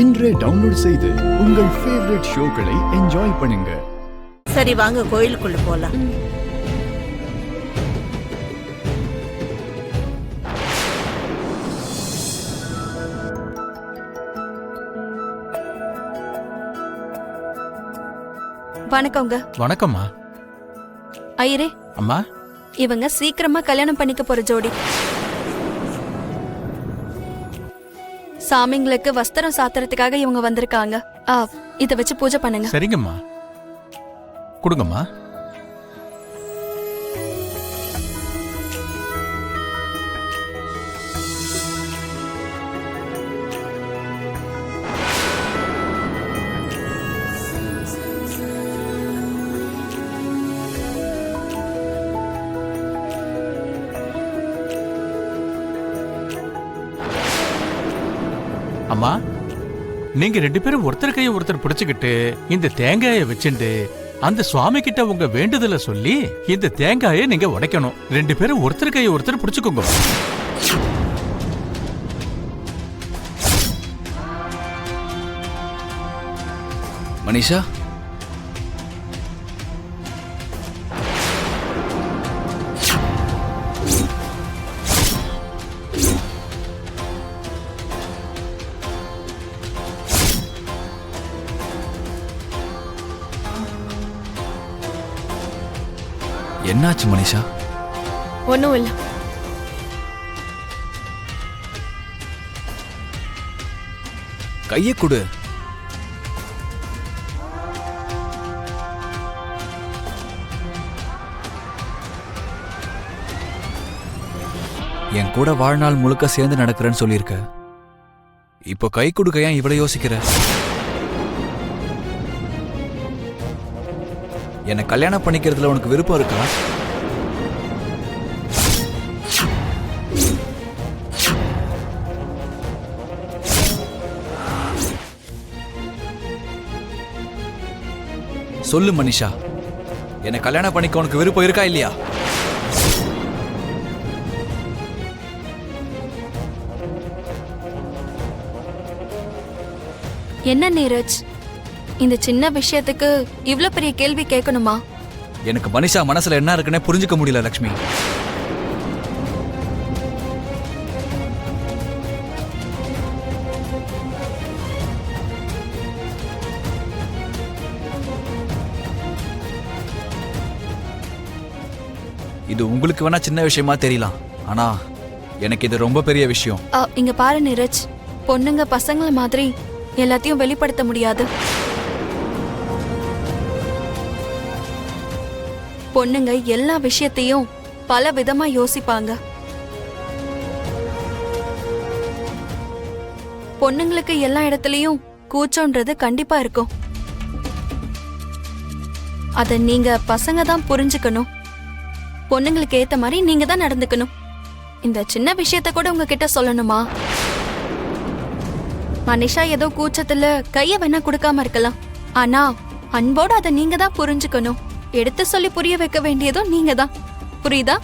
இன்றே டவுன்லோட் செய்து உங்கள் ஃபேவரட் ஷோக்களை என்ஜாய் பண்ணுங்க. சரி வாங்க கோயிலுக்குள்ள போலாம். வணக்கங்க. வணக்கம்மா. ஐயரே, அம்மா, இவங்க சீக்கிரமா கல்யாணம் பண்ணிக்க போற ஜோடி. சாமிங்களுக்கு வஸ்திரம் சாத்துறதுக்காக இவங்க வந்திருக்காங்க. இத வச்சு பூஜை பண்ணுங்க. சரிங்கம்மா, கொடுங்கம்மா. அம்மா, நீங்க ரெண்டு பேரும் ஒருத்தர் கையை ஒருத்தர் பிடிச்சுக்கிட்டு இந்த தேங்காயை வச்சுட்டு அந்த சுவாமி கிட்ட உங்க வேண்டுதலை சொல்லி இந்த தேங்காயை நீங்க உடைக்கணும். ரெண்டு பேரும் ஒருத்தர் கையை ஒருத்தர் பிடிச்சுக்கோங்க. மனிஷா, என்னாச்சு மனிஷா? ஒண்ணும் இல்ல. கையை கொடு. என் கூட வாழ்நாள் முழுக்க சேர்ந்து நடக்கிறேன்னு சொல்லியிருக்க. இப்போ கை கொடுக்க ஏன் இவ்வளவு யோசிக்கிற? என்னை கல்யாணம் பண்ணிக்கிறதுல உனக்கு விருப்பம் இருக்கா? சொல்லு மனிஷா, என்னை கல்யாணம் பண்ணிக்க உனக்கு விருப்பம் இருக்கா இல்லையா? என்ன நீரஜ், இந்த சின்ன விஷயத்துக்கு இவ்ளோ பெரிய கேள்வி கேட்கணுமா? எனக்கு மனிஷா மனசுல என்ன இருக்குன்னே புரிஞ்சுக்க முடியல லக்ஷ்மி. இது உங்களுக்கு வேணா சின்ன விஷயமா தெரியலாம், ஆனா எனக்கு இது ரொம்ப பெரிய விஷயம். இங்க பாரு நீரஜ், பொண்ணுங்க பசங்கள மாதிரி எல்லாத்தையும் வெளிப்படுத்த முடியாது. பொண்ணுங்க எல்லா விஷயத்தையும் பல விதமா யோசிப்பாங்க. பொண்ணுங்களுக்கு எல்லா இடத்துலயும் கூச்சம்ன்றது கண்டிப்பா இருக்கும். அத நீங்க பசங்க தான் புரிஞ்சுக்கணும். பொண்ணுங்களுக்கு ஏத்த மாதிரி நீங்க தான் நடந்துக்கணும். இந்த சின்ன விஷயத்த கூட உங்ககிட்ட சொல்லணுமா? மனிஷா ஏதோ கூச்சத்துல கைய வேணா கொடுக்காம இருக்கலாம், ஆனா அன்போட அதை நீங்க தான் புரிஞ்சுக்கணும். எடுத்து சொல்லி புரிய வைக்க வேண்டியதும் நீங்க தான். புரியுதா?